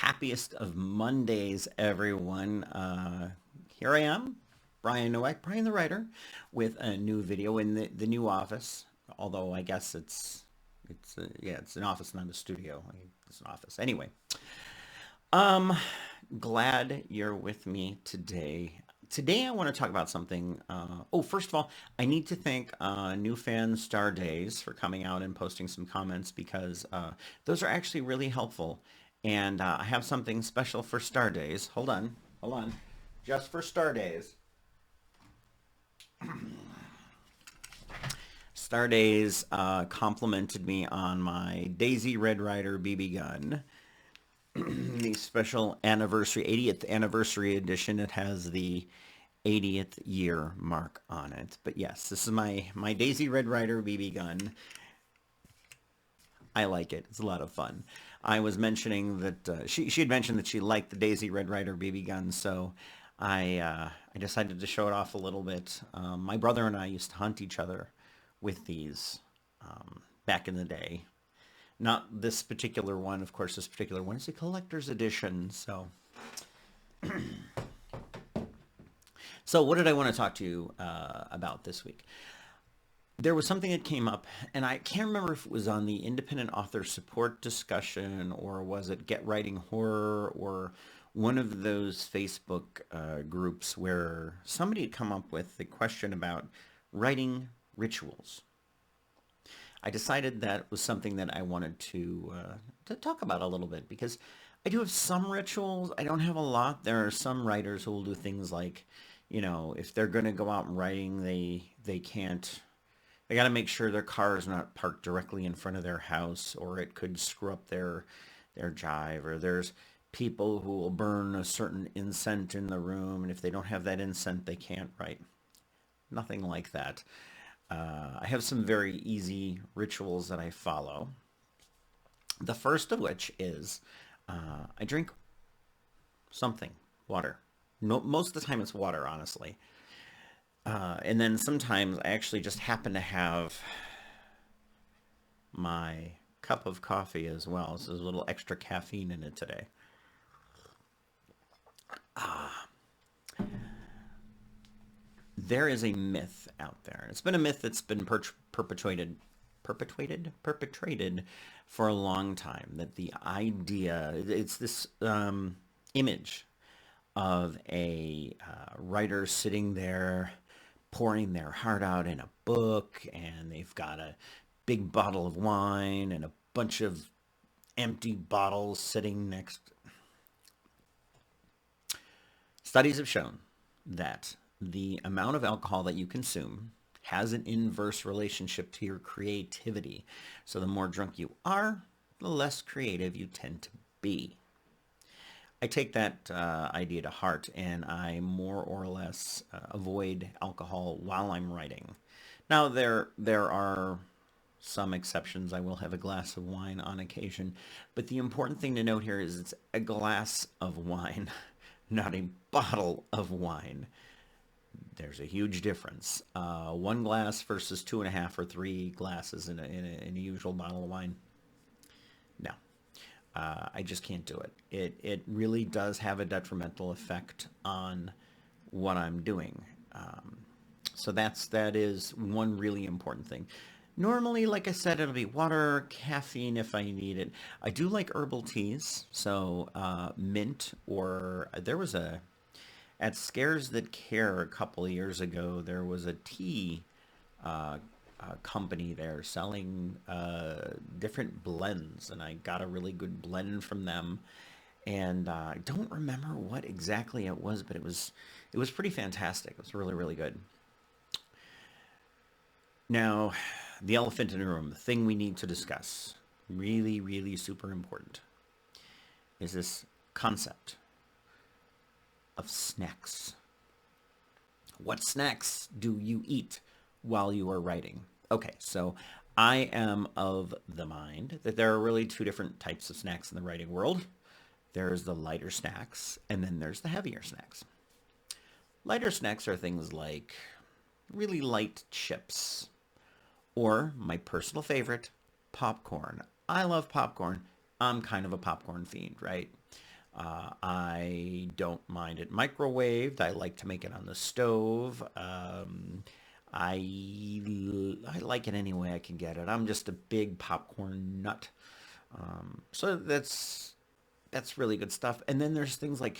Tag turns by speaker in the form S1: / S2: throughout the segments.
S1: happiest of Mondays, everyone. Here I am, Bryan Nowak, Bryan the writer, with a new video in the new office. Although I guess it's an office, not a studio. It's an office. Anyway, um, glad you're with me today. Today I want to talk about something. First of all, I need to thank new fan Star Days for coming out and posting some comments because those are actually really helpful. And I have something special for Star Days. Hold on. Just for Star Days. Star Days complimented me on my Daisy Red Ryder BB gun, the special anniversary, 80th anniversary edition. It has the 80th year mark on it. But yes, this is my Daisy Red Ryder BB gun. I like it. It's a lot of fun. I was mentioning that she had mentioned that she liked the Daisy Red Ryder BB gun, so I decided to show it off a little bit. My brother and I used to hunt each other with these back in the day. Not this particular one, of course. This particular one is a collector's edition. So what did I want to talk to you about this week? There was something that came up, and I can't remember if it was on the independent author support discussion or was it Get Writing Horror or one of those Facebook groups where somebody had come up with the question about writing rituals. I decided that was something that I wanted to talk about a little bit because I do have some rituals. I don't have a lot. There are some writers who will do things like, if they're going to go out and writing, they can't. They got to make sure their car is not parked directly in front of their house, or it could screw up their jive. Or there's people who will burn a certain incense in the room, and if they don't have that incense, they can't write. Nothing like that. I have some very easy rituals that I follow. The first of which is I drink something, water. No, most of the time it's water, honestly. And then sometimes I actually just happen to have my cup of coffee as well. So there's a little extra caffeine in it today. There is a myth out there. It's been a myth that's been perpetrated for a long time. That the idea, it's this image of a writer sitting there pouring their heart out in a book, and they've got a big bottle of wine and a bunch of empty bottles sitting next. Studies have shown that the amount of alcohol that you consume has an inverse relationship to your creativity. So the more drunk you are, the less creative you tend to be. I take that idea to heart, and I more or less avoid alcohol while I'm writing. Now there are some exceptions. I will have a glass of wine on occasion, but the important thing to note here is it's a glass of wine, not a bottle of wine. There's a huge difference. One glass versus two and a half or three glasses in a usual bottle of wine. No, I just can't do it. It really does have a detrimental effect on what I'm doing. So that is one really important thing. Normally, like I said, it'll be water, caffeine if I need it. I do like herbal teas, so mint or there was a at Scares That Care a couple of years ago. There was a tea company there selling different blends, and I got a really good blend from them. And I don't remember what exactly it was, but it was pretty fantastic. It was really really good. Now, the elephant in the room, the thing we need to discuss, really really super important, is this concept of snacks. What snacks do you eat while you are writing? Okay, so I am of the mind that there are really two different types of snacks in the writing world. There's the lighter snacks, and then there's the heavier snacks. Lighter snacks are things like really light chips, or my personal favorite, popcorn. I love popcorn. I'm kind of a popcorn fiend, right? I don't mind it microwaved. I like to make it on the stove. I like it any way I can get it. I'm just a big popcorn nut. So that's really good stuff. And then there's things like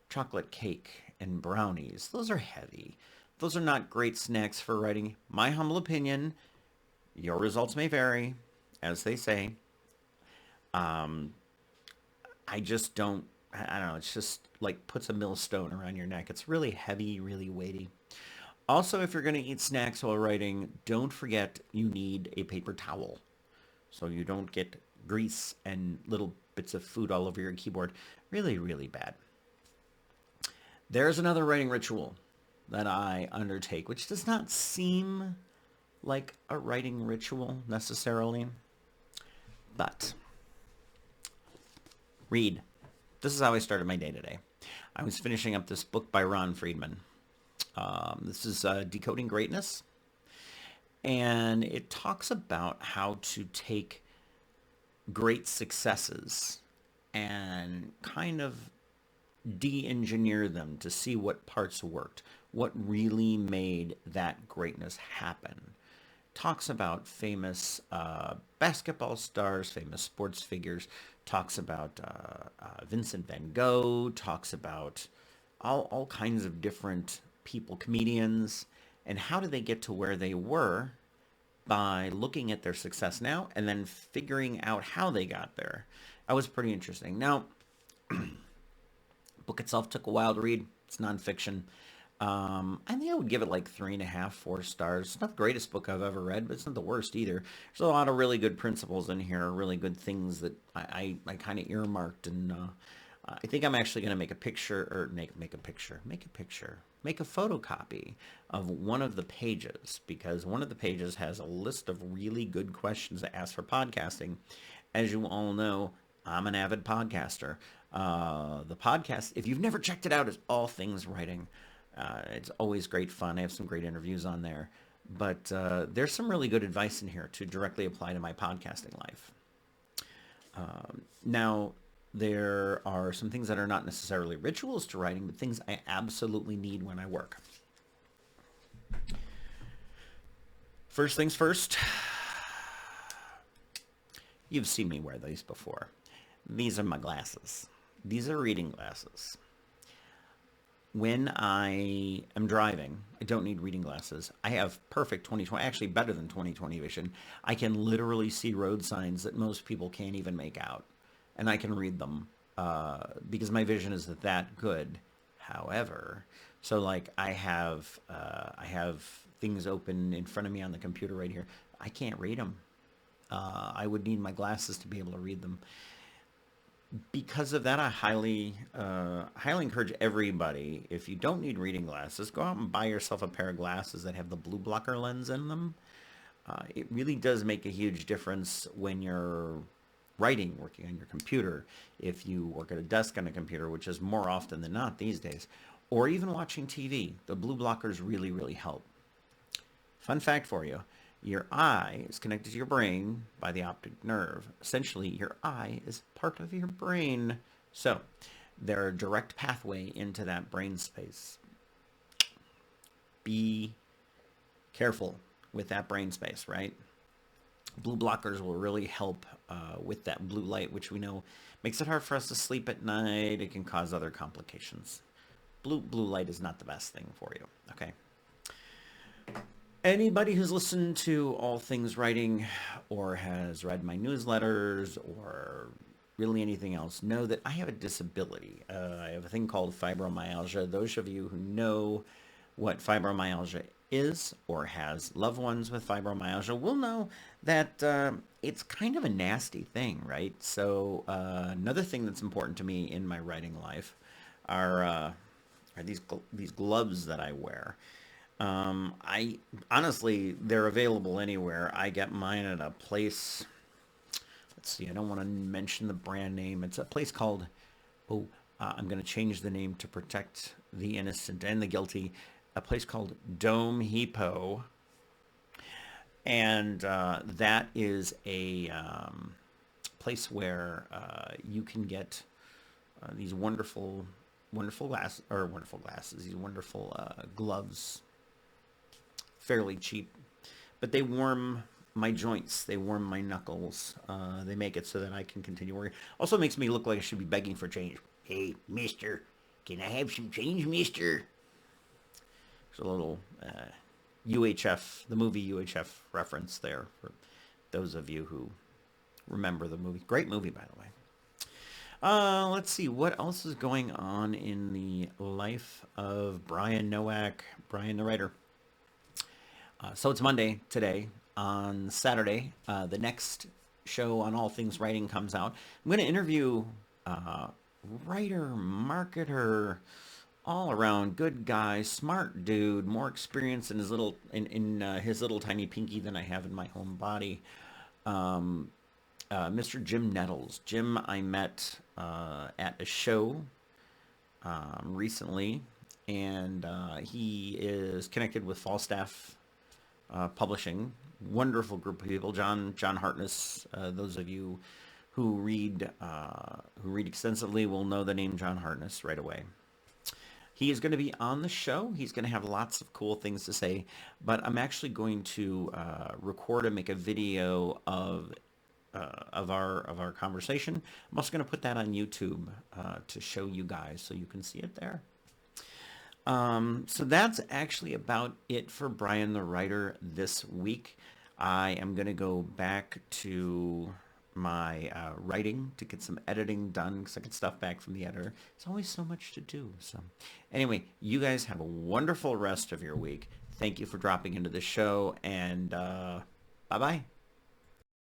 S1: chocolate cake and brownies. Those are heavy. Those are not great snacks for writing. My humble opinion, your results may vary, as they say. Um, I just don't, I don't know, it's just like puts a millstone around your neck. It's really heavy, really weighty. Also, if you're going to eat snacks while writing, don't forget you need a paper towel so you don't get grease and little bits of food all over your keyboard. Really, really bad. There's another writing ritual that I undertake, which does not seem like a writing ritual necessarily, but read. This is how I started my day today. I was finishing up this book by Ron Friedman. This is Decoding Greatness, and it talks about how to take great successes and kind of de-engineer them to see what parts worked, what really made that greatness happen. Talks about famous basketball stars, famous sports figures, talks about Vincent van Gogh, talks about all kinds of different people, comedians, and how did they get to where they were by looking at their success now and then figuring out how they got there. That was pretty interesting. Now, book itself took a while to read. It's nonfiction. I think I would give it like 3.5, 4 stars. It's not the greatest book I've ever read, but it's not the worst either. There's a lot of really good principles in here, really good things that I kind of earmarked, and I think I'm actually going to make a picture, or make a photocopy of one of the pages, because one of the pages has a list of really good questions to ask for podcasting. As you all know, I'm an avid podcaster. The podcast, if you've never checked it out, is All Things Writing. It's always great fun. I have some great interviews on there. But there's some really good advice in here to directly apply to my podcasting life. Now, there are some things that are not necessarily rituals to writing, but things I absolutely need when I work. First things first, you've seen me wear these before. These are my glasses. These are reading glasses. When I am driving, I don't need reading glasses. I have perfect 20/20, actually better than 20/20 vision. I can literally see road signs that most people can't even make out, and I can read them because my vision is that good. However, so like I have things open in front of me on the computer right here. I can't read them. I would need my glasses to be able to read them. Because of that, I highly encourage everybody, if you don't need reading glasses, go out and buy yourself a pair of glasses that have the blue blocker lens in them. It really does make a huge difference when you're writing, working on your computer, if you work at a desk on a computer, which is more often than not these days, or even watching TV. The blue blockers really, really help. Fun fact for you. Your eye is connected to your brain by the optic nerve. Essentially, your eye is part of your brain. So, they're a direct pathway into that brain space. Be careful with that brain space, right? Blue blockers will really help with that blue light, which we know makes it hard for us to sleep at night. It can cause other complications. Blue light is not the best thing for you, okay? Anybody who's listened to All Things Writing or has read my newsletters or really anything else know that I have a disability. I have a thing called fibromyalgia. Those of you who know what fibromyalgia is or has loved ones with fibromyalgia will know that it's kind of a nasty thing, right? So another thing that's important to me in my writing life are these gloves that I wear. I honestly, they're available anywhere. I get mine at a place. Let's see. I don't want to mention the brand name. It's a place called. I'm going to change the name to protect the innocent and the guilty. A place called Dome Hippo, and that is a place where you can get these wonderful glasses, these wonderful gloves, fairly cheap, but they warm my joints. They warm my knuckles. They make it so that I can continue working. Also makes me look like I should be begging for change. Hey, mister, can I have some change, mister? There's a little UHF, the movie UHF reference there for those of you who remember the movie. Great movie, by the way. Let's see, what else is going on in the life of Bryan Nowak, Bryan the writer. So it's Monday today. On Saturday, the next show on all things writing comes out. I'm going to interview writer, marketer, all around good guy, smart dude, more experience in his little his little tiny pinky than I have in my home body. Mr. Jim Nettles. Jim, I met at a show recently, and he is connected with Falstaff Publishing. Wonderful group of people. John Hartness. Those of you who read extensively will know the name John Hartness right away. He is going to be on the show. He's going to have lots of cool things to say, but I'm actually going to record and make a video of our conversation. I'm also going to put that on YouTube to show you guys so you can see it there. So that's actually about it for Bryan the writer this week. I am going to go back to my writing to get some editing done because I get stuff back from the editor. It's always so much to do. So anyway, you guys have a wonderful rest of your week. Thank you for dropping into the show, and bye-bye.